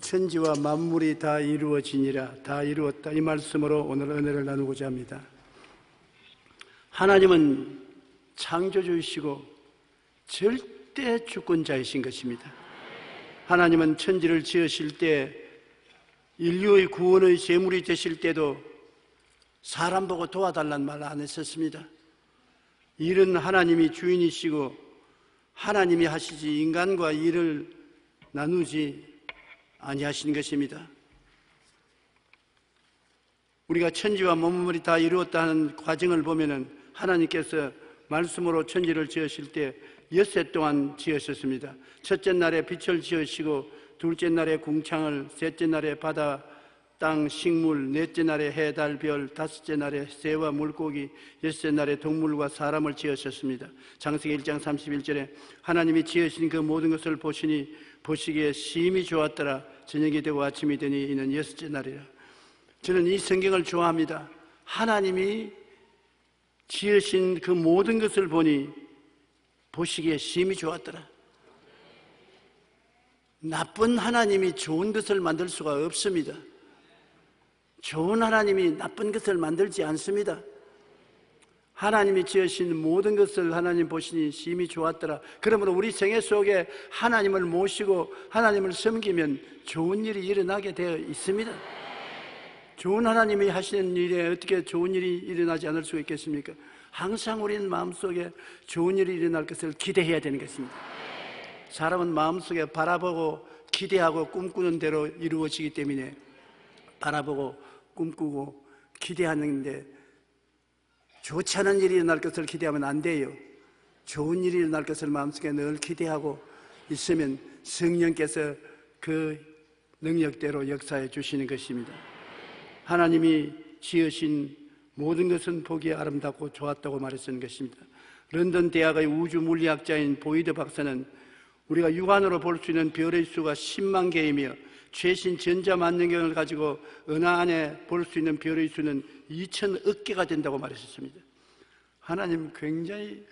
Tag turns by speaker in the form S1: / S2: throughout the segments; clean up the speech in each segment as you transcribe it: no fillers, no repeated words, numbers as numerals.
S1: 천지와 만물이 다 이루어지니라, 다 이루었다, 이 말씀으로 오늘 은혜를 나누고자 합니다. 하나님은 창조주이시고 절대 주권자이신 것입니다. 하나님은 천지를 지으실 때, 인류의 구원의 제물이 되실 때도 사람 보고 도와달란 말 안 했었습니다. 일은 하나님이 주인이시고 하나님이 하시지 인간과 일을 나누지 아니하신 것입니다. 우리가 천지와 만물이 다 이루었다는 과정을 보면은 하나님께서 말씀으로 천지를 지으실 때 엿새 동안 지으셨습니다. 첫째 날에 빛을 지으시고, 둘째 날에 궁창을, 셋째 날에 바다, 땅, 식물, 넷째 날에 해, 달, 별, 다섯째 날에 새와 물고기, 여섯째 날에 동물과 사람을 지으셨습니다. 창세기 1장 31절에 하나님이 지으신 그 모든 것을 보시니 보시기에 심히 좋았더라. 저녁이 되고 아침이 되니 이는 여섯째 날이라. 저는 이 성경을 좋아합니다. 하나님이 지으신 그 모든 것을 보니 보시기에 심히 좋았더라. 나쁜 하나님이 좋은 것을 만들 수가 없습니다. 좋은 하나님이 나쁜 것을 만들지 않습니다. 하나님이 지으신 모든 것을 하나님 보시니 심히 좋았더라. 그러므로 우리 생애 속에 하나님을 모시고 하나님을 섬기면 좋은 일이 일어나게 되어 있습니다. 좋은 하나님이 하시는 일에 어떻게 좋은 일이 일어나지 않을 수가 있겠습니까? 항상 우리는 마음속에 좋은 일이 일어날 것을 기대해야 되는 것입니다. 사람은 마음속에 바라보고 기대하고 꿈꾸는 대로 이루어지기 때문에 바라보고 꿈꾸고 기대하는데, 좋지 않은 일이 일어날 것을 기대하면 안 돼요. 좋은 일이 일어날 것을 마음속에 늘 기대하고 있으면 성령께서 그 능력대로 역사해 주시는 것입니다. 하나님이 지으신 모든 것은 보기에 아름답고 좋았다고 말했던 것입니다. 런던 대학의 우주 물리학자인 보이드 박사는 우리가 육안으로 볼 수 있는 별의 수가 10만 개이며 최신 전자만능경을 가지고 은하 안에 볼 수 있는 별의 수는 2,000억 개가 된다고 말했었습니다. 하나님 굉장히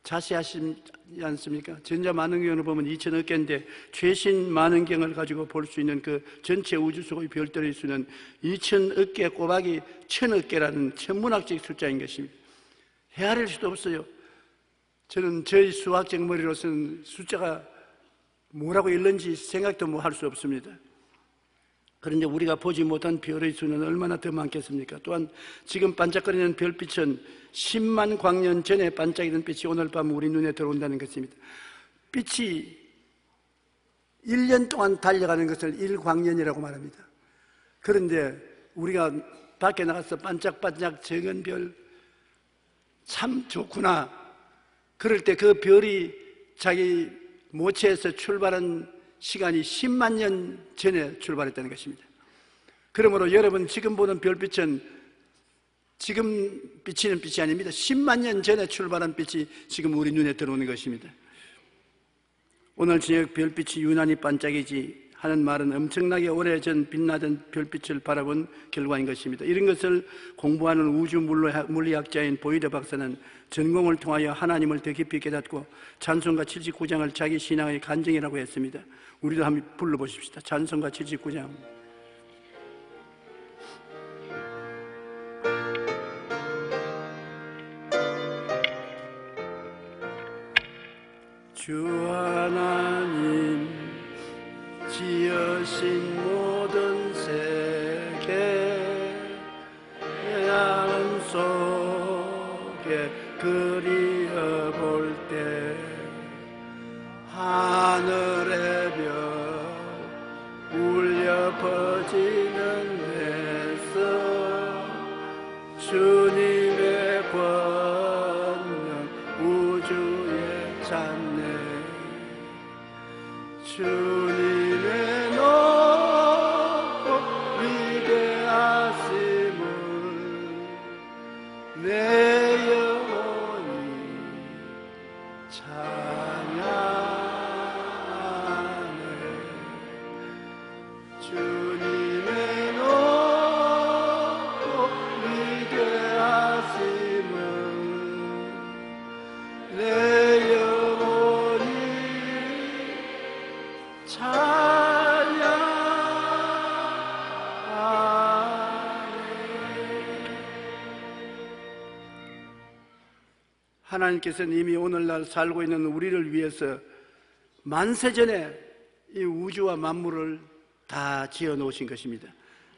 S1: 자세하시지 않습니까? 전자만능경을 보면 2,000억 개인데 최신 만능경을 가지고 볼 수 있는 그 전체 우주 속의 별들의 수는 2,000억 개 곱하기 1,000억 개라는 천문학적 숫자인 것입니다. 헤아릴 수도 없어요. 저는 저희 수학적 머리로서는 숫자가 뭐라고 읽는지 생각도 할 수 없습니다. 그런데 우리가 보지 못한 별의 수는 얼마나 더 많겠습니까? 또한 지금 반짝거리는 별빛은 10만 광년 전에 반짝이던 빛이 오늘 밤 우리 눈에 들어온다는 것입니다. 빛이 1년 동안 달려가는 것을 1광년이라고 말합니다. 그런데 우리가 밖에 나가서 반짝반짝 적은 별 참 좋구나, 그럴 때 그 별이 자기 모체에서 출발한 시간이 10만 년 전에 출발했다는 것입니다. 그러므로 여러분 지금 보는 별빛은 지금 비치는 빛이 아닙니다. 10만 년 전에 출발한 빛이 지금 우리 눈에 들어오는 것입니다. 오늘 저녁 별빛이 유난히 반짝이지 하는 말은 엄청나게 오래전 빛나던 별빛을 바라본 결과인 것입니다. 이런 것을 공부하는 우주 물리학자인 보이드 박사는 전공을 통하여 하나님을 더 깊이 깨닫고 찬송가 79장을 자기 신앙의 간증이라고 했습니다. 우리도 한번 불러보십시다. 찬송가 79장. 주 하나님 지으신 모든 세계 야름 속에 그리어볼 때 하늘의 별 울려 퍼지는 데서 주님의 권능 우주에 찾네. 주님의 높고 위대하심을 내 영혼이 찬양하네. 주님의 높고 위대하심을 내 영혼이 찬양하네. 하나님께서는 이미 오늘날 살고 있는 우리를 위해서 만세전에 이 우주와 만물을 다 지어 놓으신 것입니다.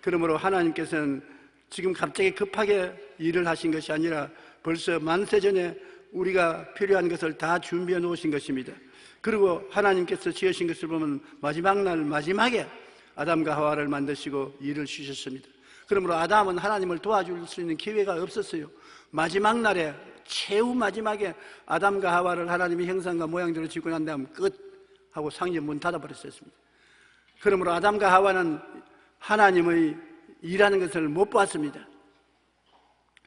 S1: 그러므로 하나님께서는 지금 갑자기 급하게 일을 하신 것이 아니라 벌써 만세전에 우리가 필요한 것을 다 준비해 놓으신 것입니다. 그리고 하나님께서 지으신 것을 보면 마지막 날 마지막에 아담과 하와를 만드시고 일을 주셨습니다. 그러므로 아담은 하나님을 도와줄 수 있는 기회가 없었어요. 마지막 날에 최후 마지막에 아담과 하와를 하나님의 형상과 모양대로 짓고 난 다음 끝 하고 상전 문 닫아버렸습니다. 그러므로 아담과 하와는 하나님의 일하는 것을 못 봤습니다.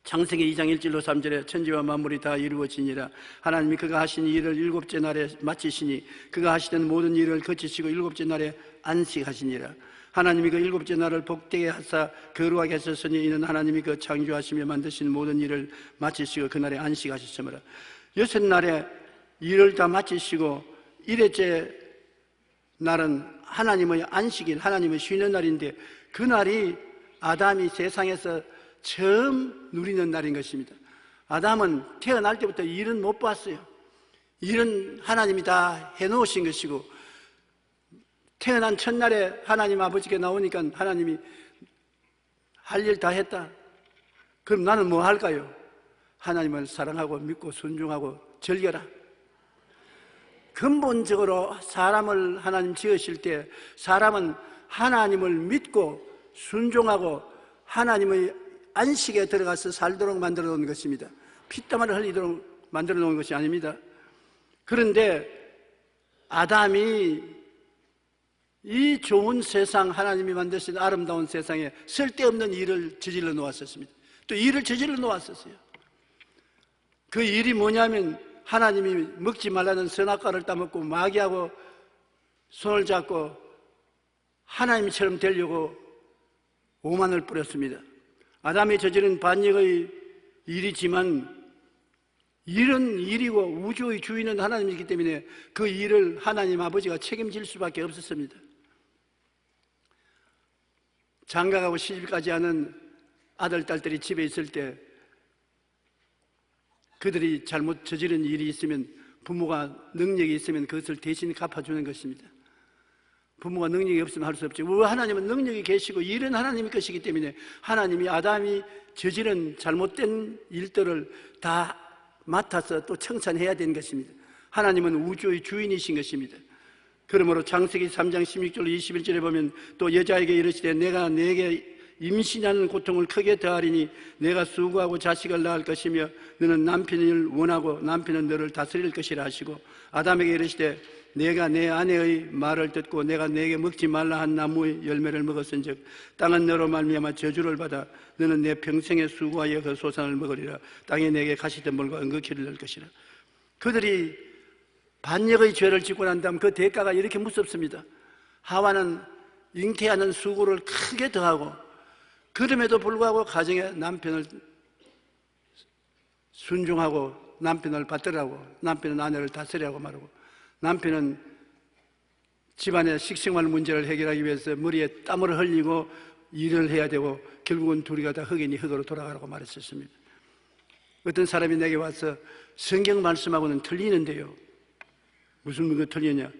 S1: 창세기 2장 1절로 3절에 천지와 만물이 다 이루어지니라. 하나님이 그가 하신 일을 일곱째 날에 마치시니 그가 하시던 모든 일을 거치시고 일곱째 날에 안식하시니라. 하나님이 그 일곱째 날을 복되게 하사 거룩하게 하셨으니 이는 하나님이 그 창조하시며 만드신 모든 일을 마치시고 그날에 안식하셨으므로. 여섯 날에 일을 다 마치시고 일회째 날은 하나님의 안식일, 하나님의 쉬는 날인데 그날이 아담이 세상에서 처음 누리는 날인 것입니다. 아담은 태어날 때부터 일은 못 봤어요. 일은 하나님이 다 해놓으신 것이고 태어난 첫날에 하나님 아버지께 나오니까 하나님이 할 일 다 했다. 그럼 나는 뭐 할까요? 하나님을 사랑하고 믿고 순종하고 즐겨라. 근본적으로 사람을 하나님 지으실 때 사람은 하나님을 믿고 순종하고 하나님의 안식에 들어가서 살도록 만들어 놓은 것입니다. 피땀을 흘리도록 만들어 놓은 것이 아닙니다. 그런데 아담이 이 좋은 세상, 하나님이 만드신 아름다운 세상에 쓸데없는 일을 저질러 놓았었습니다. 또 일을 저질러 놓았었어요. 그 일이 뭐냐면 하나님이 먹지 말라는 선악과를 따먹고 마귀하고 손을 잡고 하나님처럼 되려고 오만을 뿌렸습니다. 아담이 저지른 반역의 일이지만 일은 일이고 우주의 주인은 하나님이기 때문에 그 일을 하나님 아버지가 책임질 수밖에 없었습니다. 장가가고 시집까지 하는 아들, 딸들이 집에 있을 때 그들이 잘못 저지른 일이 있으면 부모가 능력이 있으면 그것을 대신 갚아주는 것입니다. 부모가 능력이 없으면 할 수 없죠. 왜? 하나님은 능력이 계시고 일은 하나님의 것이기 때문에 하나님이 아담이 저지른 잘못된 일들을 다 맡아서 또 청산해야 되는 것입니다. 하나님은 우주의 주인이신 것입니다. 그러므로 창세기 3장 16절 21절에 보면 또 여자에게 이르시되 내가 네게 임신하는 고통을 크게 더하리니 내가 수고하고 자식을 낳을 것이며 너는 남편을 원하고 남편은 너를 다스릴 것이라 하시고 아담에게 이르시되 내가 내 아내의 말을 듣고 내가 내게 먹지 말라 한 나무의 열매를 먹었은즉 땅은 너로 말미암아 저주를 받아 너는 내 평생에 수고하여 그 소산을 먹으리라. 땅이 내게 가시덤불과 은거키를 넣을 것이라. 그들이 반역의 죄를 짓고 난 다음 그 대가가 이렇게 무섭습니다. 하와는 잉태하는 수고를 크게 더하고 그럼에도 불구하고 가정에 남편을 순종하고 남편을 받들라고 남편은 아내를 다스리라고 말하고 남편은 집안의 식생활 문제를 해결하기 위해서 머리에 땀을 흘리고 일을 해야 되고 결국은 둘이가 다 흙이니 흙으로 돌아가라고 말했었습니다. 어떤 사람이 내게 와서 성경 말씀하고는 틀리는데요. 무슨 거 틀리냐?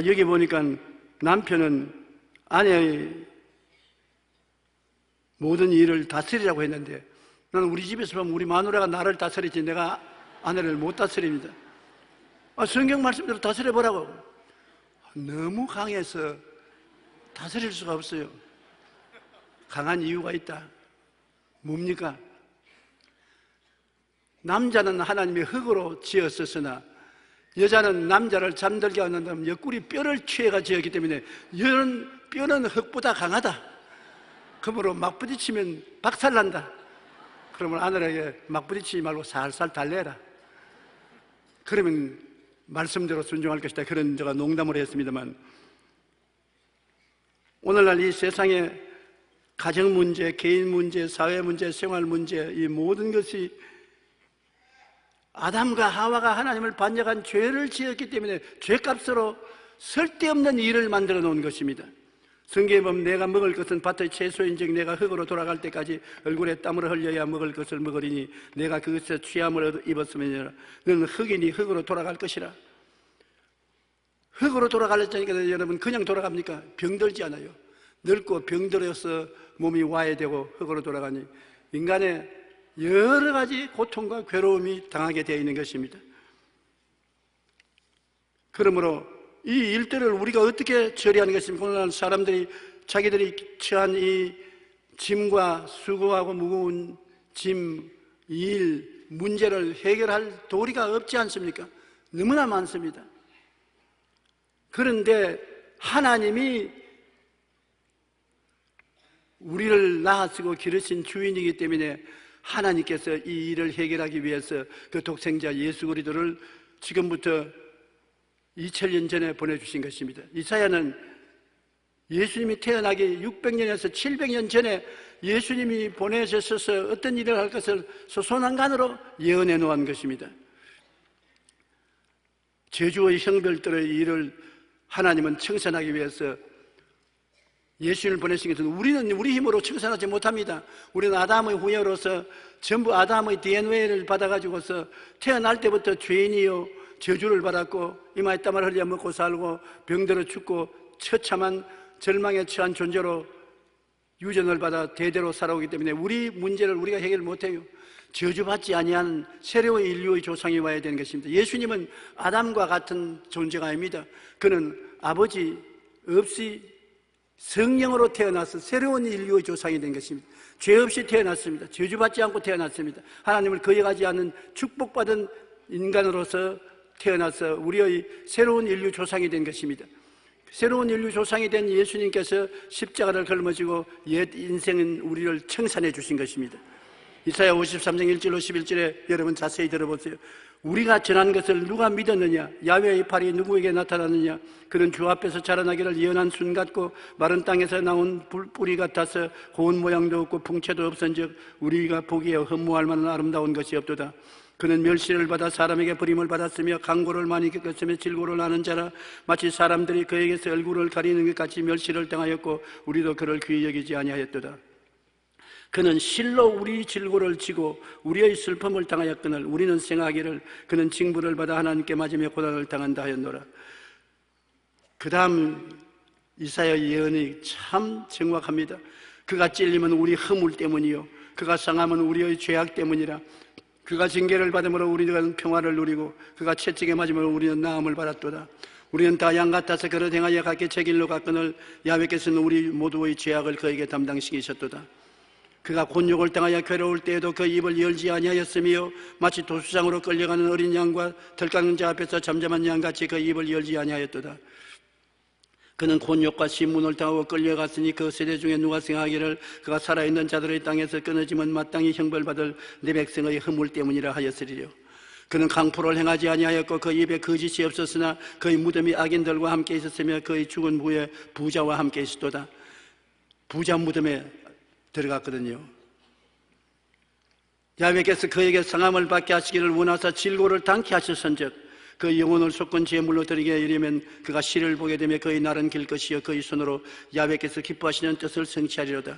S1: 여기 보니까 남편은 아내의 모든 일을 다스리라고 했는데 나는 우리 집에서 보면 우리 마누라가 나를 다스리지 내가 아내를 못 다스립니다. 성경 말씀대로 다스려보라고. 너무 강해서 다스릴 수가 없어요. 강한 이유가 있다. 뭡니까? 남자는 하나님의 흙으로 지었었으나 여자는 남자를 잠들게 하는 다음 옆구리 뼈를 취해가 지었기 때문에 이런 뼈는 흙보다 강하다. 그러므로 막 부딪히면 박살난다. 그러면 아내에게 막 부딪히지 말고 살살 달래라. 그러면 말씀대로 순종할 것이다. 그런 제가 농담을 했습니다만 오늘날 이 세상에 가정 문제, 개인 문제, 사회 문제, 생활 문제 이 모든 것이 아담과 하와가 하나님을 반역한 죄를 지었기 때문에 죄값으로 쓸데없는 일을 만들어 놓은 것입니다. 성경에 보면 내가 먹을 것은 밭의 채소인즉 내가 흙으로 돌아갈 때까지 얼굴에 땀을 흘려야 먹을 것을 먹으리니 내가 그것에 취함을 입었으면 너는 흙이니 흙으로 돌아갈 것이라. 흙으로 돌아가려니까 여러분 그냥 돌아갑니까? 병들지 않아요. 늙고 병들어서 몸이 와해되고 흙으로 돌아가니 인간의 여러 가지 고통과 괴로움이 당하게 되어 있는 것입니다. 그러므로 이 일들을 우리가 어떻게 처리하는 것입니까? 오늘날 사람들이 자기들이 처한 이 짐과 수고하고 무거운 짐, 일, 문제를 해결할 도리가 없지 않습니까? 너무나 많습니다. 그런데 하나님이 우리를 낳아쓰고 기르신 주인이기 때문에 하나님께서 이 일을 해결하기 위해서 그 독생자 예수 그리스도를 지금부터 2000년 전에 보내주신 것입니다. 이사야는 예수님이 태어나기 600년에서 700년 전에 예수님이 보내셔서 어떤 일을 할 것을 소선한간으로 예언해 놓은 것입니다. 저주의 형벌들의 일을 하나님은 청산하기 위해서 예수님을 보내신 것은 우리는 우리 힘으로 청산하지 못합니다. 우리는 아담의 후예로서 전부 아담의 DNA를 받아가지고서 태어날 때부터 죄인이요 저주를 받았고 이마에 땀을 흘려 먹고 살고 병들어 죽고 처참한 절망에 처한 존재로 유전을 받아 대대로 살아오기 때문에 우리 문제를 우리가 해결 못해요. 저주받지 아니한 새로운 인류의 조상이 와야 되는 것입니다. 예수님은 아담과 같은 존재가 아닙니다. 그는 아버지 없이 성령으로 태어나서 새로운 인류의 조상이 된 것입니다. 죄 없이 태어났습니다. 저주받지 않고 태어났습니다. 하나님을 거역하지 않는 축복받은 인간으로서 태어나서 우리의 새로운 인류 조상이 된 것입니다. 새로운 인류 조상이 된 예수님께서 십자가를 걸머지고 옛 인생은 우리를 청산해 주신 것입니다. 이사야 53장 1절로 11절에 여러분 자세히 들어보세요. 우리가 전한 것을 누가 믿었느냐? 야훼의 팔이 누구에게 나타났느냐? 그는 주 앞에서 자라나기를 예언한 순 같고 마른 땅에서 나온 뿌리 같아서 고운 모양도 없고 풍채도 없은즉 우리가 보기에 흠모할 만한 아름다운 것이 없도다. 그는 멸시를 받아 사람에게 버림을 받았으며 강고를 많이 겪었으며 질고를 아는 자라. 마치 사람들이 그에게서 얼굴을 가리는 것 같이 멸시를 당하였고 우리도 그를 귀히 여기지 아니하였도다. 그는 실로 우리 질고를 지고 우리의 슬픔을 당하였거늘 우리는 생각하기를 그는 징벌을 받아 하나님께 맞으며 고난을 당한다 하였노라. 그 다음 이사야 예언이 참 정확합니다. 그가 찔리면 우리 허물 때문이요 그가 상하면 우리의 죄악 때문이라. 그가 징계를 받음으로 우리는 평화를 누리고 그가 채찍에 맞음으로 우리는 나음을 받았도다. 우리는 다 양 같아서 그릇 행하여 각기 제 길로 갔거늘 야훼께서는 우리 모두의 죄악을 그에게 담당시키셨도다. 그가 곤욕을 당하여 괴로울 때에도 그 입을 열지 아니하였으며 마치 도수장으로 끌려가는 어린 양과 들깎는 자 앞에서 잠잠한 양같이 그 입을 열지 아니하였도다. 그는 곤욕과 신문을 당하고 끌려갔으니 그 세대 중에 누가 생각하기를 그가 살아있는 자들의 땅에서 끊어지면 마땅히 형벌받을 내 백성의 허물 때문이라 하였으리요. 그는 강포를 행하지 아니하였고 그 입에 거짓이 없었으나 그의 무덤이 악인들과 함께 있었으며 그의 죽은 후에 부자와 함께 있었도다. 부자 무덤에 들어갔거든요. 야훼께서 그에게 상함을 받게 하시기를 원하사 질고를 당케 하셨은즉 그 영혼을 속건 제물로 드리게 이르면 그가 시를 보게 되며 그의 날은 길 것이요 그의 손으로 야훼께서 기뻐하시는 뜻을 성취하리로다.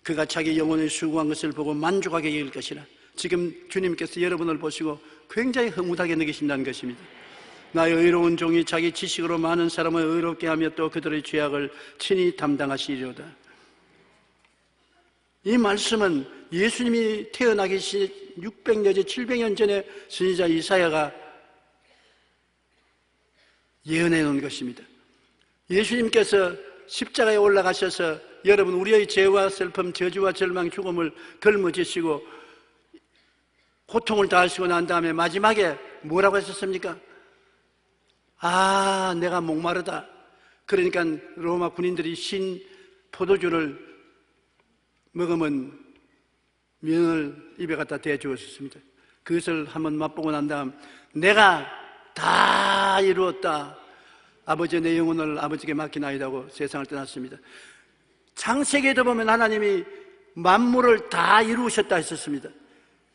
S1: 그가 자기 영혼의 수고한 것을 보고 만족하게 여길 것이라. 지금 주님께서 여러분을 보시고 굉장히 흐뭇하게 느끼신다는 것입니다. 나의 의로운 종이 자기 지식으로 많은 사람을 의롭게 하며 또 그들의 죄악을 친히 담당하시리로다. 이 말씀은 예수님이 태어나기 600년, 700년 전에 선지자 이사야가 예언해 놓은 것입니다. 예수님께서 십자가에 올라가셔서 여러분 우리의 죄와 슬픔, 저주와 절망, 죽음을 걸머지시고 고통을 다하시고 난 다음에 마지막에 뭐라고 하셨습니까? 아, 내가 목마르다. 그러니까 로마 군인들이 신 포도주를 먹으면 면을 입에 갖다 대주었습니다. 그것을 한번 맛보고 난 다음 내가 다 이루었다. 아버지 내 영혼을 아버지께 맡기나이다고 세상을 떠났습니다. 창세기에도 보면 하나님이 만물을 다 이루셨다 했었습니다.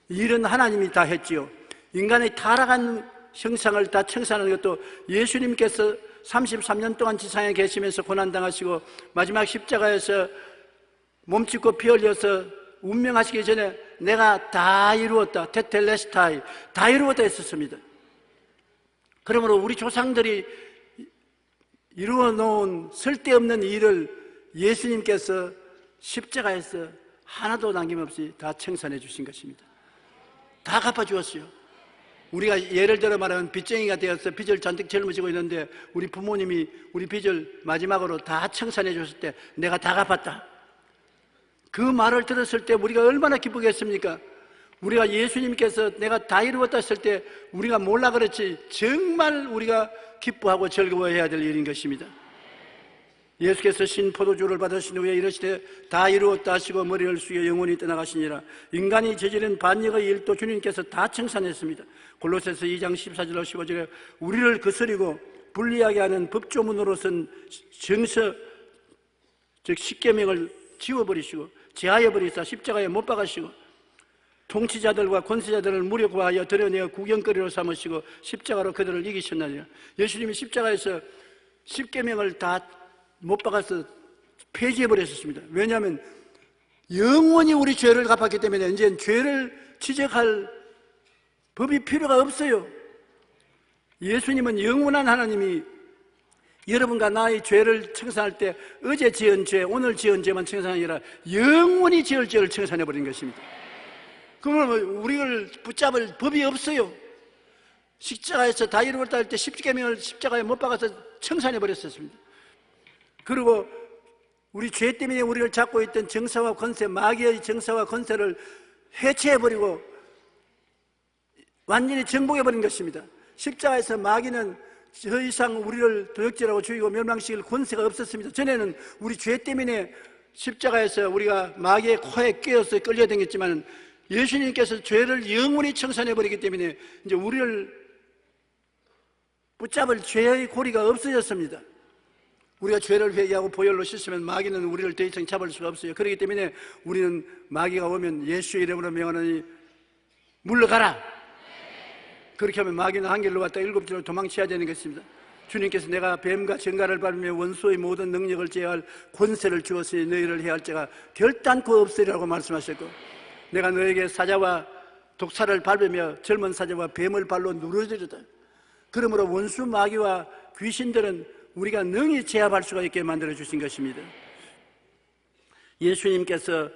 S1: 일은 하나님이 다 했지요. 인간의 타락한 형상을 다 청산하는 것도 예수님께서 33년 동안 지상에 계시면서 고난당하시고 마지막 십자가에서 몸짓고 피 흘려서 운명하시기 전에 내가 다 이루었다, 테텔레스타이, 다 이루었다 했었습니다. 그러므로 우리 조상들이 이루어 놓은 쓸데없는 일을 예수님께서 십자가에서 하나도 남김없이 다 청산해 주신 것입니다. 다 갚아주었어요. 우리가 예를 들어 말하면 빚쟁이가 되어서 빚을 잔뜩 짊어지고 있는데 우리 부모님이 우리 빚을 마지막으로 다 청산해 줬을 때 내가 다 갚았다, 그 말을 들었을 때 우리가 얼마나 기쁘겠습니까? 우리가 예수님께서 내가 다 이루었다 했을 때 우리가 몰라 그렇지 정말 우리가 기뻐하고 즐거워해야 될 일인 것입니다. 예수께서 신 포도주를 받으신 후에 이르시되 다 이루었다 하시고 머리를 숙여 영원히 떠나가시니라. 인간이 저지른 반역의 일도 주님께서 다 청산했습니다. 골로새서 2장 14절로 15절에 우리를 거스리고 불리하게 하는 법조문으로선 정서 즉 십계명을 지워버리시고 제하여버리사 십자가에 못 박으시고 통치자들과 권세자들을 무력화하여 드러내어 구경거리로 삼으시고 십자가로 그들을 이기셨나니라. 예수님이 십자가에서 십계명을 다 못 박아서 폐지해버렸습니다. 왜냐하면 영원히 우리 죄를 갚았기 때문에 이제 죄를 지적할 법이 필요가 없어요. 예수님은 영원한 하나님이 여러분과 나의 죄를 청산할 때 어제 지은 죄, 오늘 지은 죄만 청산이 아니라 영원히 지을 죄를 청산해버린 것입니다. 그러면 우리를 붙잡을 법이 없어요. 십자가에서 다 이루었다 할 때 십계명을 십자가에 못 박아서 청산해버렸었습니다. 그리고 우리 죄 때문에 우리를 잡고 있던 정사와 권세, 마귀의 정사와 권세를 해체해버리고 완전히 정복해버린 것입니다. 십자가에서 마귀는 더 이상 우리를 도적질하고 죽이고 멸망시킬 권세가 없었습니다. 전에는 우리 죄 때문에 십자가에서 우리가 마귀의 코에 꿰어서 끌려다녔지만 예수님께서 죄를 영원히 청산해버리기 때문에 이제 우리를 붙잡을 죄의 고리가 없어졌습니다. 우리가 죄를 회개하고 보혈로 씻으면 마귀는 우리를 더 이상 잡을 수가 없어요. 그렇기 때문에 우리는 마귀가 오면 예수의 이름으로 명하노니 물러가라. 그렇게 하면 마귀는 한 길로 왔다 일곱 길로 도망쳐야 되는 것입니다. 주님께서 내가 뱀과 정갈을 밟으며 원수의 모든 능력을 제어할 권세를 주었으니 너희를 해할 자가 결단코 없으리라고 말씀하셨고, 내가 너에게 사자와 독사를 밟으며 젊은 사자와 뱀을 발로 누르리로다. 그러므로 원수 마귀와 귀신들은 우리가 능히 제압할 수가 있게 만들어 주신 것입니다. 예수님께서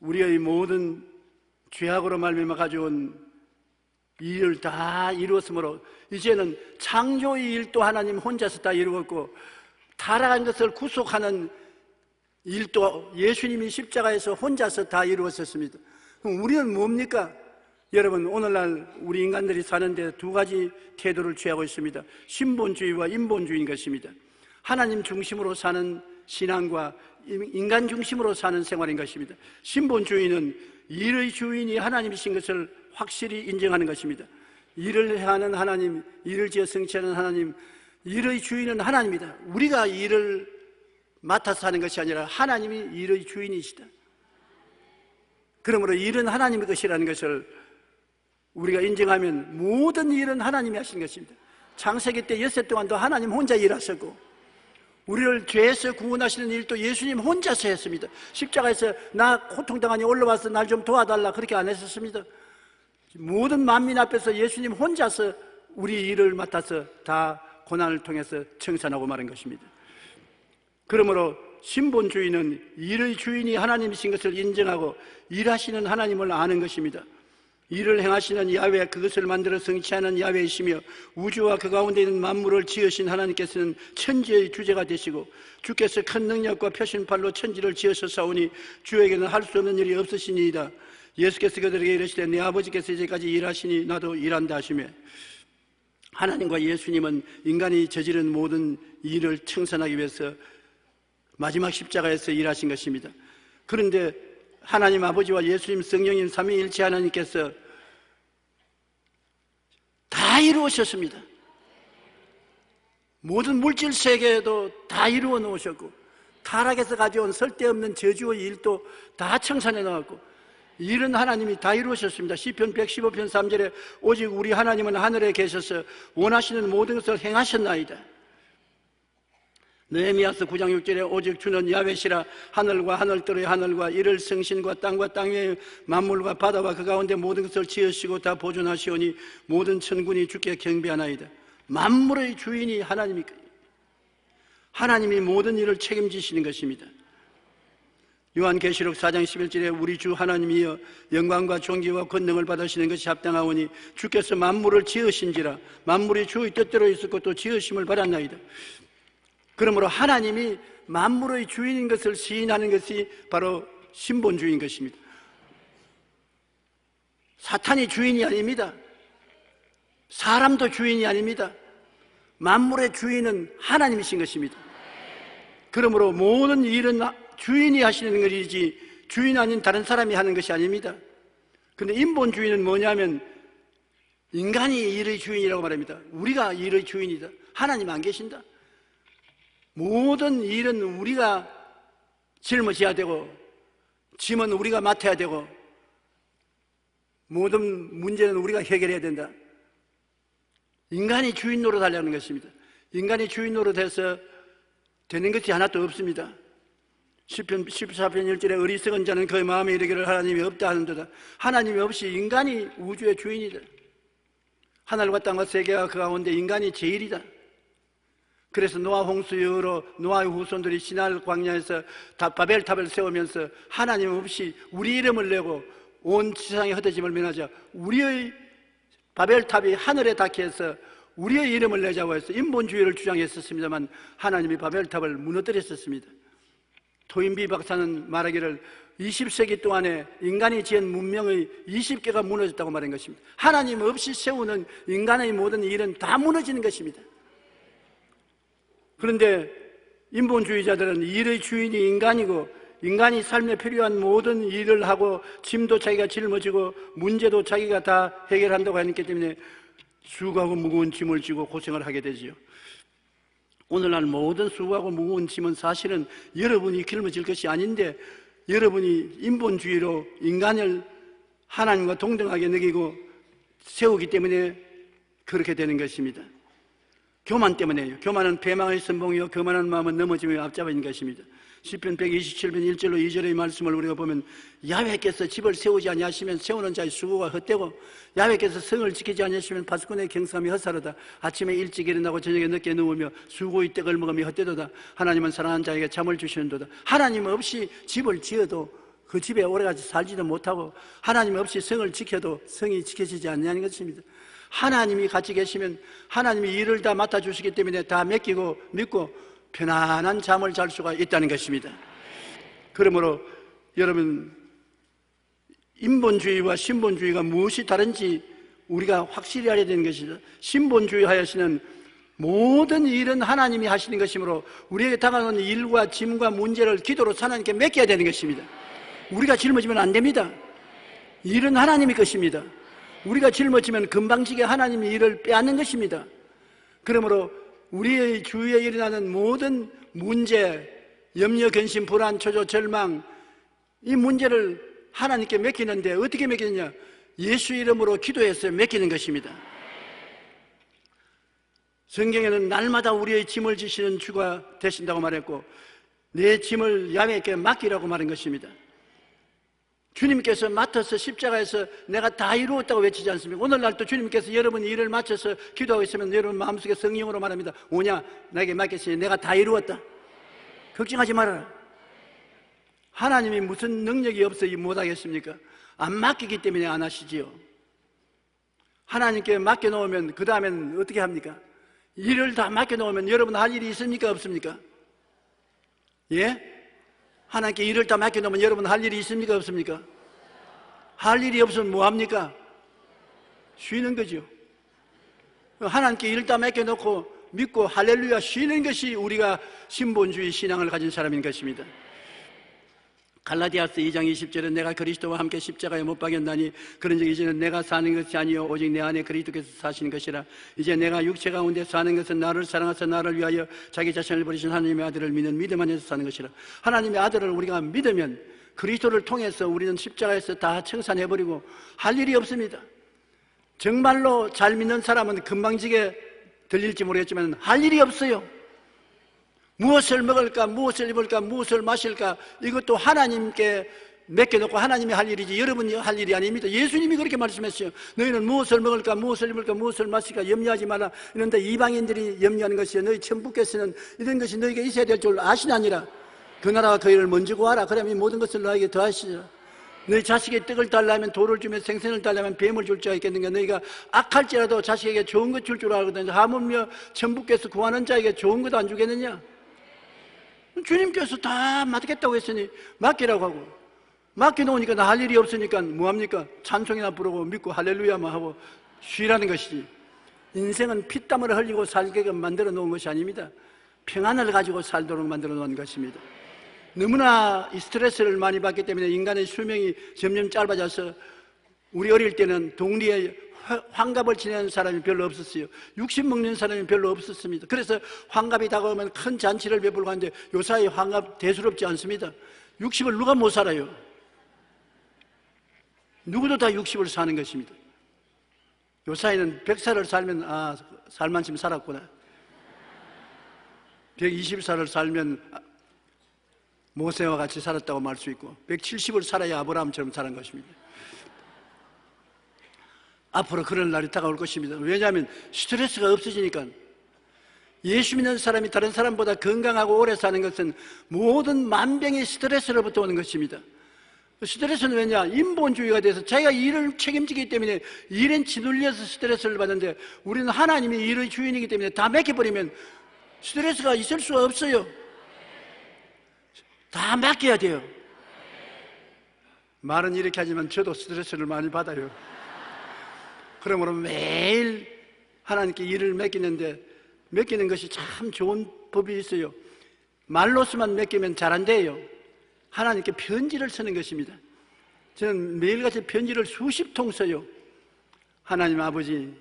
S1: 우리의 모든 죄악으로 말미암아 가져온 일을 다 이루었으므로 이제는 창조의 일도 하나님 혼자서 다 이루었고 타락한 것을 구속하는 일도 예수님이 십자가에서 혼자서 다 이루었었습니다. 그럼 우리는 뭡니까? 여러분, 오늘날 우리 인간들이 사는데 두 가지 태도를 취하고 있습니다. 신본주의와 인본주의인 것입니다. 하나님 중심으로 사는 신앙과 인간 중심으로 사는 생활인 것입니다. 신본주의는 일의 주인이 하나님이신 것을 확실히 인정하는 것입니다. 일을 하는 하나님, 일을 지어 성취하는 하나님, 일의 주인은 하나님이다. 우리가 일을 맡아서 하는 것이 아니라 하나님이 일의 주인이시다. 그러므로 일은 하나님의 것이라는 것을 우리가 인정하면 모든 일은 하나님이 하신 것입니다. 창세기 때 엿새 동안도 하나님 혼자 일하셨고 우리를 죄에서 구원하시는 일도 예수님 혼자서 했습니다. 십자가에서 나 고통당하니 올라와서 날 좀 도와달라 그렇게 안 했었습니다. 모든 만민 앞에서 예수님 혼자서 우리 일을 맡아서 다 고난을 통해서 청산하고 마는 것입니다. 그러므로 신본주의는 일의 주인이 하나님이신 것을 인정하고 일하시는 하나님을 아는 것입니다. 일을 행하시는 야훼, 그것을 만들어 성취하는 야훼이시며 우주와 그 가운데 있는 만물을 지으신 하나님께서는 천지의 주제가 되시고 주께서 큰 능력과 표신팔로 천지를 지으셨사오니 주에게는 할 수 없는 일이 없으시니이다. 예수께서 그들에게 이르시되 내 아버지께서 이제까지 일하시니 나도 일한다 하시며, 하나님과 예수님은 인간이 저지른 모든 일을 청산하기 위해서 마지막 십자가에서 일하신 것입니다. 그런데 하나님 아버지와 예수님 성령님 삼위일체 하나님께서 다 이루으셨습니다. 모든 물질 세계에도 다 이루어 놓으셨고 타락에서 가져온 쓸데없는 저주의 일도 다 청산해 놓았고 일은 하나님이 다 이루으셨습니다. 시편 115편 3절에 오직 우리 하나님은 하늘에 계셔서 원하시는 모든 것을 행하셨나이다. 느헤미야서 9장 6절에 오직 주는 야훼시라 하늘과 하늘들의 하늘과 이를 성신과 땅과 땅 위의 만물과 바다와 그 가운데 모든 것을 지으시고 다 보존하시오니 모든 천군이 주께 경배하나이다. 만물의 주인이 하나님이 모든 일을 책임지시는 것입니다. 요한계시록 4장 11절에 우리 주 하나님이여 영광과 존귀와 권능을 받으시는 것이 합당하오니 주께서 만물을 지으신지라 만물이 주의 뜻대로 있었고 또 지으심을 받았나이다. 그러므로 하나님이 만물의 주인인 것을 시인하는 것이 바로 신본주의인 것입니다. 사탄이 주인이 아닙니다. 사람도 주인이 아닙니다. 만물의 주인은 하나님이신 것입니다. 그러므로 모든 일은 주인이 하시는 것이지 주인 아닌 다른 사람이 하는 것이 아닙니다. 그런데 인본주의는 뭐냐면 인간이 일의 주인이라고 말합니다. 우리가 일의 주인이다. 하나님 안 계신다. 모든 일은 우리가 짊어져야 되고 짐은 우리가 맡아야 되고 모든 문제는 우리가 해결해야 된다. 인간이 주인 노릇하려는 것입니다. 인간이 주인 노릇해서 되는 것이 하나도 없습니다. 시편 14편 1절에 어리석은 자는 그의 마음에 이르기를 하나님이 없다 하는도다. 하나님이 없이 인간이 우주의 주인이다. 하늘과 땅과 세계와 그 가운데 인간이 제일이다. 그래서 노아 홍수 이후로 노아의 후손들이 시날 광야에서 바벨탑을 세우면서 하나님 없이 우리 이름을 내고 온 지상의 흩어짐을 면하자 우리의 바벨탑이 하늘에 닿게 해서 우리의 이름을 내자고 해서 인본주의를 주장했었습니다만 하나님이 바벨탑을 무너뜨렸었습니다. 토인비 박사는 말하기를 20세기 동안에 인간이 지은 문명의 20개가 무너졌다고 말한 것입니다. 하나님 없이 세우는 인간의 모든 일은 다 무너지는 것입니다. 그런데 인본주의자들은 일의 주인이 인간이고 인간이 삶에 필요한 모든 일을 하고 짐도 자기가 짊어지고 문제도 자기가 다 해결한다고 하기 때문에 수고하고 무거운 짐을 지고 고생을 하게 되지요. 오늘날 모든 수고하고 무거운 짐은 사실은 여러분이 짊어질 것이 아닌데 여러분이 인본주의로 인간을 하나님과 동등하게 여기고 세우기 때문에 그렇게 되는 것입니다. 교만 때문에요. 교만은 패망의 선봉이요 교만한 마음은 넘어짐에 앞잡아진 것입니다. 시편 127편 1절로 2절의 말씀을 우리가 보면 야훼께서 집을 세우지 아니하시면 세우는 자의 수고가 헛되고 야훼께서 성을 지키지 아니하시면 파수꾼의 경sam이 헛사르다. 아침에 일찍 일어나고 저녁에 늦게 누우며 수고의 떡을 먹으며 헛되도다. 하나님은 사랑하는 자에게 잠을 주시는도다. 하나님 없이 집을 지어도 그 집에 오래가지 살지도 못하고 하나님 없이 성을 지켜도 성이 지켜지지 않냐는 것입니다. 하나님이 같이 계시면 하나님이 일을 다 맡아주시기 때문에 다 맡기고 믿고 편안한 잠을 잘 수가 있다는 것입니다. 그러므로 여러분 인본주의와 신본주의가 무엇이 다른지 우리가 확실히 알아야 되는 것이죠. 신본주의 하에서는 모든 일은 하나님이 하시는 것이므로 우리에게 다가오는 일과 짐과 문제를 기도로 하나님께 맡겨야 되는 것입니다. 우리가 짊어지면 안 됩니다. 일은 하나님의 것입니다. 우리가 짊어지면 금방지게 하나님이 일을 빼앗는 것입니다. 그러므로 우리의 주위에 일어나는 모든 문제, 염려, 근심, 불안, 초조, 절망 이 문제를 하나님께 맡기는데 어떻게 맡기느냐? 예수 이름으로 기도해서 맡기는 것입니다. 성경에는 날마다 우리의 짐을 지시는 주가 되신다고 말했고 내 짐을 야훼께 맡기라고 말한 것입니다. 주님께서 맡아서 십자가에서 내가 다 이루었다고 외치지 않습니까? 오늘날도 주님께서 여러분 일을 마쳐서 기도하고 있으면 여러분 마음속에 성령으로 말합니다. 오냐? 나에게 맡겼으니 내가 다 이루었다. 걱정하지 말아라. 하나님이 무슨 능력이 없어 못하겠습니까? 안 맡기기 때문에 안 하시지요. 하나님께 맡겨놓으면 그 다음엔 어떻게 합니까? 일을 다 맡겨놓으면 여러분 할 일이 있습니까? 없습니까? 예? 하나님께 일을 다 맡겨놓으면 여러분 할 일이 있습니까? 없습니까? 할 일이 없으면 뭐합니까? 쉬는 거죠. 하나님께 일을 다 맡겨놓고 믿고 할렐루야 쉬는 것이 우리가 신본주의 신앙을 가진 사람인 것입니다. 갈라디아서 2장 20절은 내가 그리스도와 함께 십자가에 못 박였나니 그런즉 이제는 내가 사는 것이 아니요 오직 내 안에 그리스도께서 사시는 것이라. 이제 내가 육체 가운데 사는 것은 나를 사랑하사 나를 위하여 자기 자신을 버리신 하나님의 아들을 믿는 믿음 안에서 사는 것이라. 하나님의 아들을 우리가 믿으면 그리스도를 통해서 우리는 십자가에서 다 청산해버리고 할 일이 없습니다. 정말로 잘 믿는 사람은 금방지게 들릴지 모르겠지만 할 일이 없어요. 무엇을 먹을까, 무엇을 입을까, 무엇을 마실까, 이것도 하나님께 맡겨놓고 하나님이 할 일이지 여러분이 할 일이 아닙니다. 예수님이 그렇게 말씀했어요. 너희는 무엇을 먹을까, 무엇을 입을까, 무엇을 마실까 염려하지 마라. 이런데 이방인들이 염려하는 것이요, 너희 천부께서는 이런 것이 너희에게 있어야 될 줄 아시나니라. 그 나라와 그 일을 먼저 구하라. 그러면 이 모든 것을 너에게 더하시리라. 너희 자식에게 떡을 달라면 돌을 주며 생선을 달라면 뱀을 줄 줄 알겠는가. 너희가 악할지라도 자식에게 좋은 것 줄 줄 알거든. 하물며 천부께서 구하는 자에게 좋은 것 안 주겠느냐. 주님께서 다 맡겠다고 했으니 맡기라고 하고, 맡겨놓으니까 나 할 일이 없으니까 뭐합니까? 찬송이나 부르고 믿고 할렐루야만 하고 쉬라는 것이지. 인생은 피땀을 흘리고 살게끔 만들어 놓은 것이 아닙니다. 평안을 가지고 살도록 만들어 놓은 것입니다. 너무나 스트레스를 많이 받기 때문에 인간의 수명이 점점 짧아져서, 우리 어릴 때는 동리에 환갑을 지내는 사람이 별로 없었어요. 60 먹는 사람이 별로 없었습니다. 그래서 환갑이 다가오면 큰 잔치를 베풀고 하는데 요사이 환갑 대수롭지 않습니다. 60을 누가 못 살아요? 누구도 다 60을 사는 것입니다. 요사이는 100살을 살면 살만큼 살았구나. 120살을 살면 모세와 같이 살았다고 말 수 있고, 170을 살아야 아브라함처럼 살은 것입니다. 앞으로 그런 날이 다가올 것입니다. 왜냐하면 스트레스가 없어지니까. 예수 믿는 사람이 다른 사람보다 건강하고 오래 사는 것은 모든 만병의 스트레스로부터 오는 것입니다. 스트레스는 왜냐? 인본주의가 돼서 자기가 일을 책임지기 때문에 일엔 짓눌려서 스트레스를 받는데, 우리는 하나님이 일의 주인이기 때문에 다 맡겨버리면 스트레스가 있을 수가 없어요. 다 맡겨야 돼요. 말은 이렇게 하지만 저도 스트레스를 많이 받아요. 그러므로 매일 하나님께 일을 맡기는데, 맡기는 것이 참 좋은 법이 있어요. 말로서만 맡기면 잘 안 돼요. 하나님께 편지를 쓰는 것입니다. 저는 매일같이 편지를 수십 통 써요. 하나님 아버지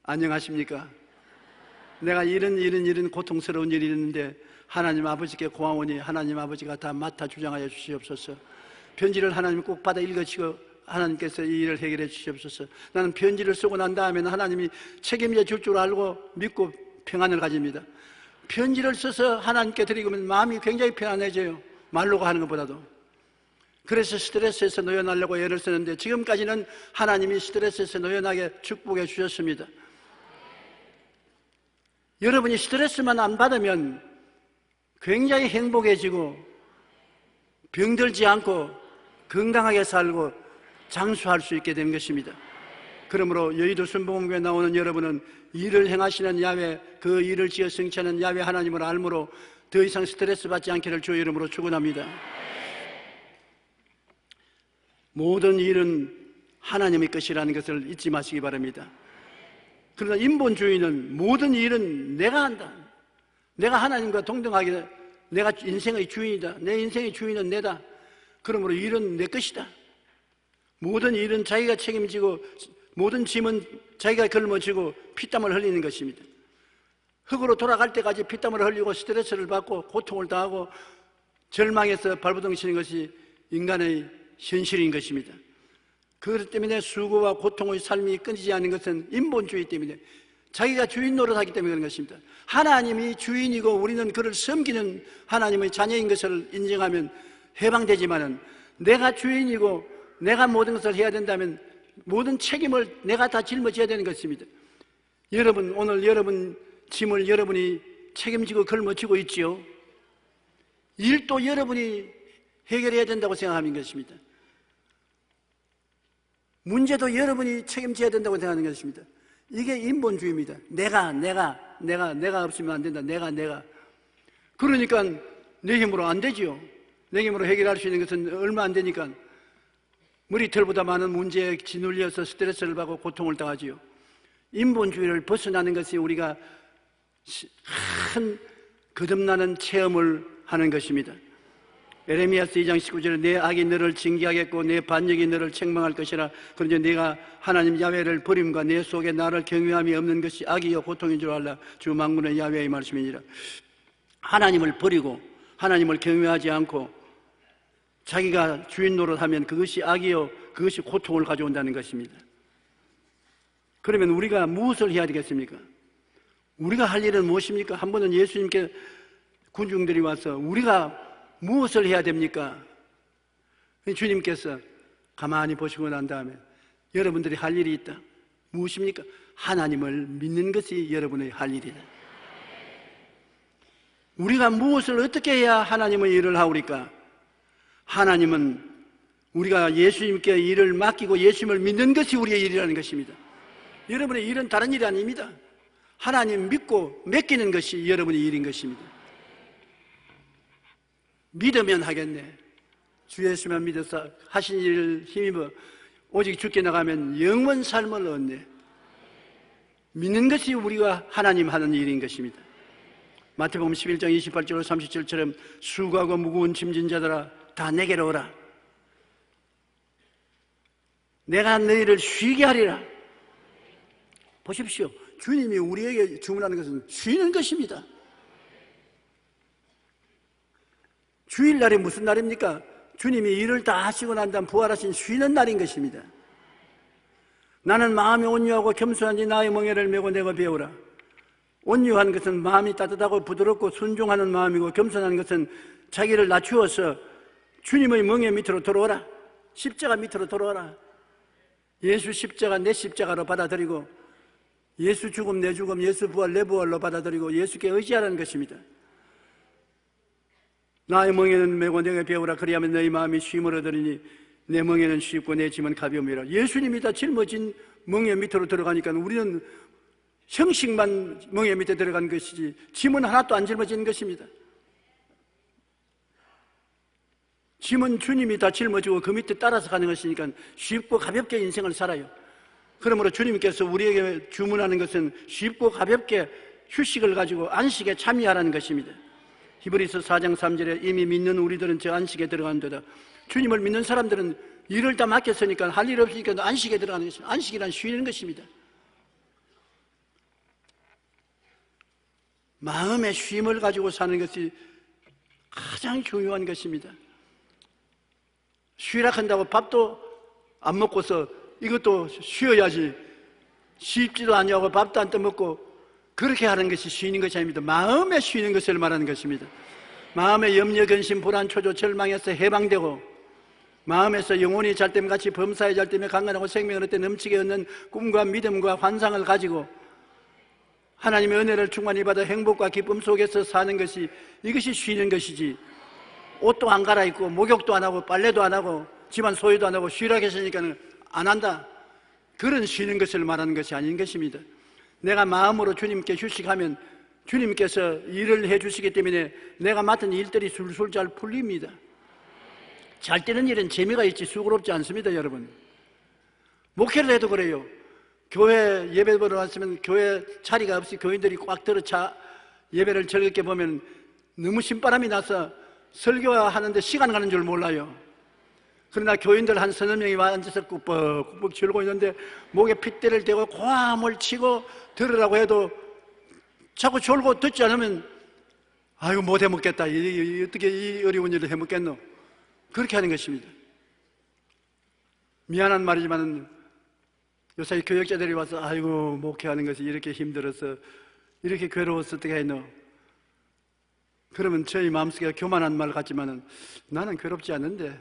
S1: 안녕하십니까? 내가 이런 고통스러운 일이 있는데 하나님 아버지께 고하오니 하나님 아버지가 다 맡아 주장하여 주시옵소서. 편지를 하나님 꼭 받아 읽으시고 하나님께서 이 일을 해결해 주시옵소서. 나는 편지를 쓰고 난 다음에는 하나님이 책임져 줄 줄 알고 믿고 평안을 가집니다. 편지를 써서 하나님께 드리면 마음이 굉장히 편안해져요. 말로 하는 것보다도. 그래서 스트레스에서 놓여나려고 애를 쓰는데, 지금까지는 하나님이 스트레스에서 놓여나게 축복해 주셨습니다. 여러분이 스트레스만 안 받으면 굉장히 행복해지고 병들지 않고 건강하게 살고 장수할 수 있게 된 것입니다. 그러므로 여의도 순복음교회에 나오는 여러분은 일을 행하시는 야훼, 그 일을 지어 성취하는 야훼 하나님을 알므로 더 이상 스트레스 받지 않기를 주의 이름으로 축원합니다. 모든 일은 하나님의 것이라는 것을 잊지 마시기 바랍니다. 그러나 인본주의는 모든 일은 내가 한다. 내가 하나님과 동등하게, 내가 인생의 주인이다. 내 인생의 주인은 내다. 그러므로 일은 내 것이다. 모든 일은 자기가 책임지고 모든 짐은 자기가 걸머지고 피땀을 흘리는 것입니다. 흙으로 돌아갈 때까지 피땀을 흘리고 스트레스를 받고 고통을 당하고 절망해서 발버둥치는 것이 인간의 현실인 것입니다. 그것 때문에 수고와 고통의 삶이 끊이지 않는 것은 인본주의 때문에, 자기가 주인 노릇하기 때문에 그런 것입니다. 하나님이 주인이고 우리는 그를 섬기는 하나님의 자녀인 것을 인정하면 해방되지만은, 내가 주인이고 내가 모든 것을 해야 된다면 모든 책임을 내가 다 짊어져야 되는 것입니다. 여러분, 오늘 여러분 짐을 여러분이 책임지고 걸머쥐고 있지요. 일도 여러분이 해결해야 된다고 생각하는 것입니다. 문제도 여러분이 책임져야 된다고 생각하는 것입니다. 이게 인본주의입니다. 내가 없으면 안 된다. 내가. 그러니까 내 힘으로 안 되지요. 내 힘으로 해결할 수 있는 것은 얼마 안 되니까 머리털보다 많은 문제에 짓눌려서 스트레스를 받고 고통을 당하지요. 인본주의를 벗어나는 것이 우리가 큰 거듭나는 체험을 하는 것입니다. 에레미야서 2장 19절에 내 악이 너를 징계하겠고 내 반역이 너를 책망할 것이라. 그런데 내가 하나님 야훼를 버림과 내 속에 나를 경외함이 없는 것이 악이요 고통인 줄 알라. 주 만군의 야훼의 말씀이니라. 하나님을 버리고 하나님을 경외하지 않고 자기가 주인 노릇하면 그것이 악이요 그것이 고통을 가져온다는 것입니다. 그러면 우리가 무엇을 해야 되겠습니까? 우리가 할 일은 무엇입니까? 한 번은 예수님께 군중들이 와서 우리가 무엇을 해야 됩니까? 주님께서 가만히 보시고 난 다음에 여러분들이 할 일이 있다. 무엇입니까? 하나님을 믿는 것이 여러분의 할 일이다. 우리가 무엇을 어떻게 해야 하나님의 일을 하오리까? 하나님은 우리가 예수님께 일을 맡기고 예수님을 믿는 것이 우리의 일이라는 것입니다. 여러분의 일은 다른 일이 아닙니다. 하나님 믿고 맡기는 것이 여러분의 일인 것입니다. 믿으면 하겠네. 주 예수만 믿어서 하신 일을 힘입어 오직 주께 나가면 영원 삶을 얻네. 믿는 것이 우리가 하나님 하는 일인 것입니다. 마태복음 11장 28절 37절처럼 수고하고 무거운 짐진 자들아 다 내게로 오라. 내가 너희를 쉬게 하리라. 보십시오. 주님이 우리에게 주문하는 것은 쉬는 것입니다. 주일날이 무슨 날입니까? 주님이 일을 다 하시고 난 다음 부활하신 쉬는 날인 것입니다. 나는 마음이 온유하고 겸손한지 나의 멍에를 메고 내가 배우라. 온유한 것은 마음이 따뜻하고 부드럽고 순종하는 마음이고, 겸손한 것은 자기를 낮추어서 주님의 멍에 밑으로 들어오라. 십자가 밑으로 들어오라. 예수 십자가 내 십자가로 받아들이고, 예수 죽음 내 죽음, 예수 부활 내 부활로 받아들이고 예수께 의지하라는 것입니다. 나의 멍에는 메고 내게 배우라. 그리하면 너희 마음이 쉼을 얻으리니 내 멍에는 쉽고 내 짐은 가벼움이라. 예수님이 다 짊어진 멍에 밑으로 들어가니까 우리는 형식만 멍에 밑에 들어간 것이지 짐은 하나도 안 짊어지는 것입니다. 짐은 주님이 다 짊어지고 그 밑에 따라서 가는 것이니까 쉽고 가볍게 인생을 살아요. 그러므로 주님께서 우리에게 주문하는 것은 쉽고 가볍게 휴식을 가지고 안식에 참여하라는 것입니다. 히브리서 4장 3절에 이미 믿는 우리들은 저 안식에 들어간도다. 주님을 믿는 사람들은 일을 다 맡겼으니까 할 일 없으니까 안식에 들어가는 것입니다. 안식이란 쉬는 것입니다. 마음의 쉼을 가지고 사는 것이 가장 중요한 것입니다. 쉬라 한다고 밥도 안 먹고서 이것도 쉬어야지 쉽지도 않냐고 밥도 안 떠먹고 그렇게 하는 것이 쉬는 것이 아닙니다. 마음에 쉬는 것을 말하는 것입니다. 마음의 염려, 근심, 불안, 초조, 절망에서 해방되고 마음에서 영혼이 잘됨 같이 범사에 잘됨에 강건하고 생명을 얻되 넘치게 얻는 꿈과 믿음과 환상을 가지고 하나님의 은혜를 충만히 받아 행복과 기쁨 속에서 사는 것이, 이것이 쉬는 것이지, 옷도 안 갈아입고 목욕도 안 하고 빨래도 안 하고 집안 소유도 안 하고 쉬라 계시니까 안 한다, 그런 쉬는 것을 말하는 것이 아닌 것입니다. 내가 마음으로 주님께 휴식하면 주님께서 일을 해주시기 때문에 내가 맡은 일들이 술술 잘 풀립니다. 잘 되는 일은 재미가 있지 수고롭지 않습니다. 여러분, 목회를 해도 그래요. 교회 예배 보러 왔으면 교회 자리가 없이 교인들이 꽉 들어차 예배를 즐겁게 보면 너무 신바람이 나서 설교하는데 시간 가는 줄 몰라요. 그러나 교인들 한 서너 명이 앉아서 꾹뻑꾹뻑 졸고 있는데 목에 핏대를 대고 고함을 치고 들으라고 해도 자꾸 졸고 듣지 않으면 아이고 못 해먹겠다, 어떻게 이 어려운 일을 해먹겠노, 그렇게 하는 것입니다. 미안한 말이지만 요새 교역자들이 와서 아이고 목회하는 것이 이렇게 힘들어서 이렇게 괴로워서 어떻게 했노, 그러면 저희 마음속에 교만한 말 같지만 나는 괴롭지 않는데,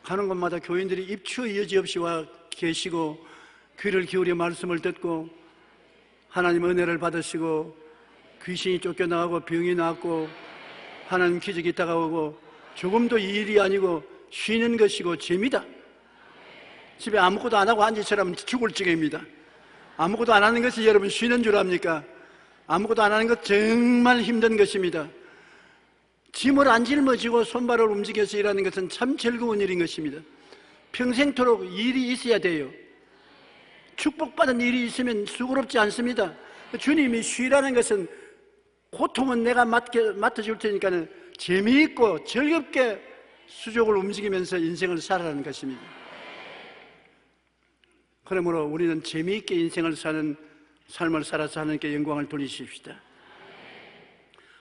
S1: 가는 곳마다 교인들이 입추의 여지 없이 와 계시고 귀를 기울여 말씀을 듣고 하나님의 은혜를 받으시고 귀신이 쫓겨나가고 병이 낫고 하나님 기적이 다가오고 조금도 일이 아니고 쉬는 것이고 재미다. 집에 아무것도 안 하고 앉은 사람은 죽을 지경입니다. 아무것도 안 하는 것이 여러분 쉬는 줄 압니까? 아무것도 안 하는 것 정말 힘든 것입니다. 짐을 안 짊어지고 손발을 움직여서 일하는 것은 참 즐거운 일인 것입니다. 평생토록 일이 있어야 돼요. 축복받은 일이 있으면 수고롭지 않습니다. 주님이 쉬라는 것은 고통은 내가 맡아줄 테니까 재미있고 즐겁게 수족을 움직이면서 인생을 살아가는 것입니다. 그러므로 우리는 재미있게 인생을 사는 삶을 살아서 하나님께 영광을 돌리십시다.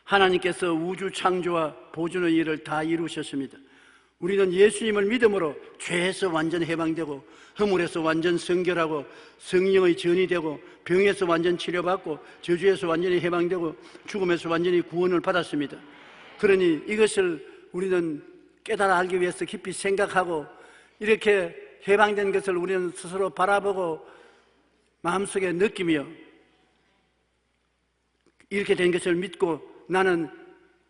S1: 하나님께서 우주 창조와 보존의 일을 다 이루셨습니다. 우리는 예수님을 믿음으로 죄에서 완전 해방되고 허물에서 완전 성결하고 성령의 전이 되고 병에서 완전 치료받고 저주에서 완전히 해방되고 죽음에서 완전히 구원을 받았습니다. 그러니 이것을 우리는 깨달아 알기 위해서 깊이 생각하고 이렇게 해방된 것을 우리는 스스로 바라보고 마음속에 느끼며 이렇게 된 것을 믿고 나는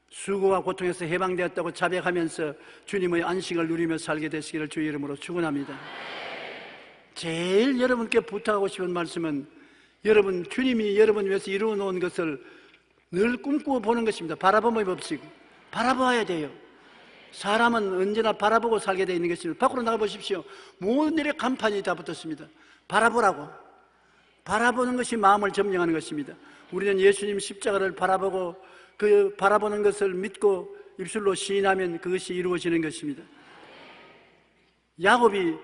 S1: 수고와 고통에서 해방되었다고 자백하면서 주님의 안식을 누리며 살게 되시기를 주의 이름으로 축원합니다. 제일 여러분께 부탁하고 싶은 말씀은 여러분 주님이 여러분 위해서 이루어 놓은 것을 늘 꿈꾸어 보는 것입니다. 바라봄의 법칙 바라봐야 돼요. 사람은 언제나 바라보고 살게 되어 있는 것입니다. 밖으로 나가보십시오. 모든 일에 간판이 다 붙었습니다. 바라보라고. 바라보는 것이 마음을 점령하는 것입니다. 우리는 예수님 십자가를 바라보고 그 바라보는 것을 믿고 입술로 시인하면 그것이 이루어지는 것입니다. 야곱이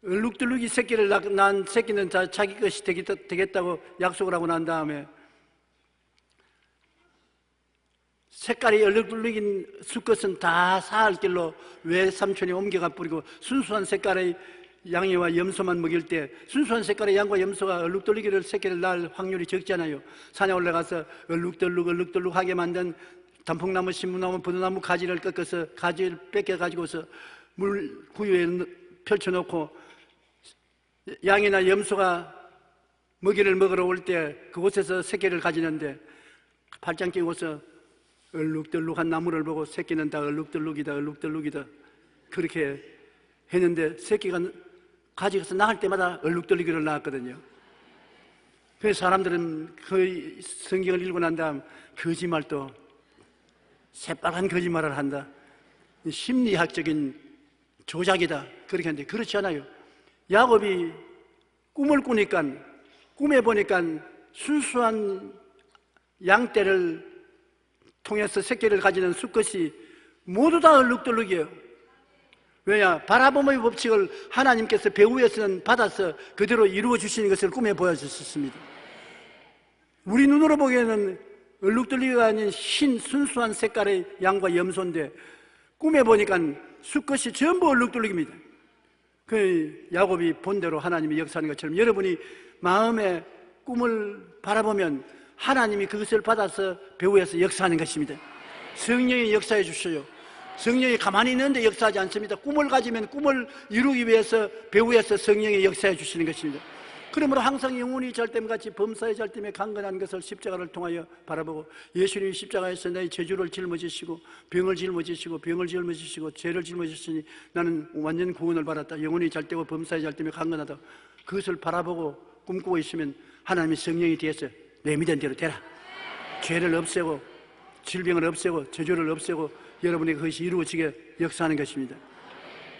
S1: 얼룩덜룩이 새끼를 낳은 새끼는 자기 것이 되겠다고 약속을 하고 난 다음에 색깔이 얼룩덜룩인 수컷은 다 사할 길로 외삼촌이 옮겨가 뿌리고 순수한 색깔의 양이와 염소만 먹일 때 순수한 색깔의 양과 염소가 얼룩덜룩이를 새끼를 낳을 확률이 적잖아요. 산에 올라가서 얼룩덜룩하게 만든 단풍나무, 신무나무, 버드나무 가지를 꺾어서 가지를 뺏겨가지고서 물 구유에 펼쳐놓고 양이나 염소가 먹이를 먹으러 올 때 그곳에서 새끼를 가지는데 팔짱 끼고서 얼룩덜룩한 나무를 보고 새끼는 다 얼룩덜룩이다 그렇게 했는데 새끼가 가지고서 나갈 때마다 얼룩덜룩이를 낳았거든요. 그래서 사람들은 그 성경을 읽고 난 다음 거짓말도 새빨간 거짓말을 한다, 심리학적인 조작이다 그렇게 하는데 그렇지 않아요. 야곱이 꿈을 꾸니까 꿈에 보니까 순수한 양떼를 통해서 새끼를 가지는 수컷이 모두 다 얼룩덜룩이에요. 왜냐? 바라봄의 법칙을 하나님께서 배후에서는 받아서 그대로 이루어 주시는 것을 꿈에 보여주셨습니다. 우리 눈으로 보기에는 얼룩덜룩이가 아닌 흰 순수한 색깔의 양과 염소인데 꿈에 보니까 수컷이 전부 얼룩덜룩입니다. 그 야곱이 본대로 하나님이 역사하는 것처럼 여러분이 마음에 꿈을 바라보면 하나님이 그것을 받아서 배후에서 역사하는 것입니다. 성령이 역사해 주셔요. 성령이 가만히 있는데 역사하지 않습니다. 꿈을 가지면 꿈을 이루기 위해서 배후에서 성령이 역사해 주시는 것입니다. 그러므로 항상 영혼이 절됨같이 범사의 절됨에 강건한 것을 십자가를 통하여 바라보고 예수님이 십자가에서 내 저주를 짊어지시고 병을 짊어지시고 죄를 짊어지시니 나는 완전 구원을 받았다. 영혼이 잘되고 범사의 잘됨에 강건하다. 그것을 바라보고 꿈꾸고 있으면 하나님의 성령이 뒤에서 내 믿은 대로 되라. 죄를 없애고 질병을 없애고 저주를 없애고 여러분의 그것이 이루어지게 역사하는 것입니다.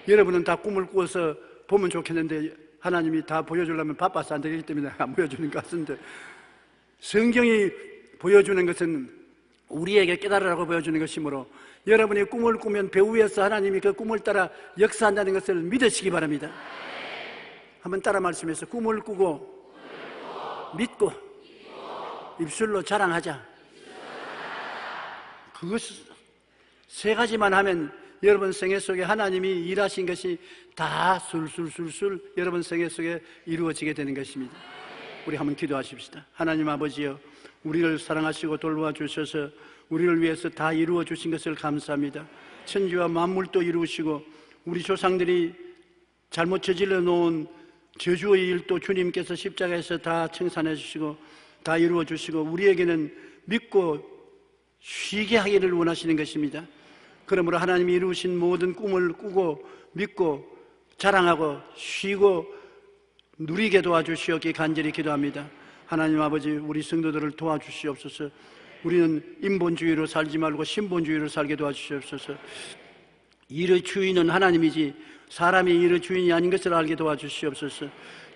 S1: 여러분은 다 꿈을 꾸어서 보면 좋겠는데 하나님이 다 보여주려면 바빠서 안 되기 때문에 안 보여주는 것 같은데 성경이 보여주는 것은 우리에게 깨달으라고 보여주는 것이므로 여러분이 꿈을 꾸면 배후에서 하나님이 그 꿈을 따라 역사한다는 것을 믿으시기 바랍니다. 한번 따라 말씀해서 꿈을 꾸고 믿고 입술로 자랑하자. 그것 세 가지만 하면 여러분 생애 속에 하나님이 일하신 것이 다 술술술술 여러분 생애 속에 이루어지게 되는 것입니다. 우리 한번 기도하십시다. 하나님 아버지여, 우리를 사랑하시고 돌보아 주셔서 우리를 위해서 다 이루어 주신 것을 감사합니다. 천지와 만물도 이루시고 우리 조상들이 잘못 저질러 놓은 저주의 일도 주님께서 십자가에서 다 청산해 주시고 다 이루어 주시고 우리에게는 믿고 쉬게 하기를 원하시는 것입니다. 그러므로 하나님이 이루신 모든 꿈을 꾸고 믿고 자랑하고 쉬고 누리게 도와주시옵기 간절히 기도합니다. 하나님 아버지, 우리 성도들을 도와주시옵소서. 우리는 인본주의로 살지 말고 신본주의로 살게 도와주시옵소서. 일의 주인은 하나님이지 사람이 일의 주인이 아닌 것을 알게 도와주시옵소서.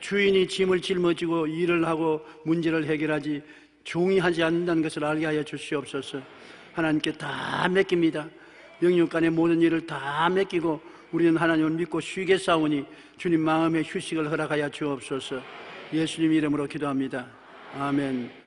S1: 주인이 짐을 짊어지고 일을 하고 문제를 해결하지 종이 하지 않는다는 것을 알게 하여 주시옵소서. 하나님께 다 맡깁니다. 영육간의 모든 일을 다 맡기고 우리는 하나님을 믿고 쉬게 싸우니 주님 마음의 휴식을 허락하여 주옵소서. 예수님 이름으로 기도합니다. 아멘.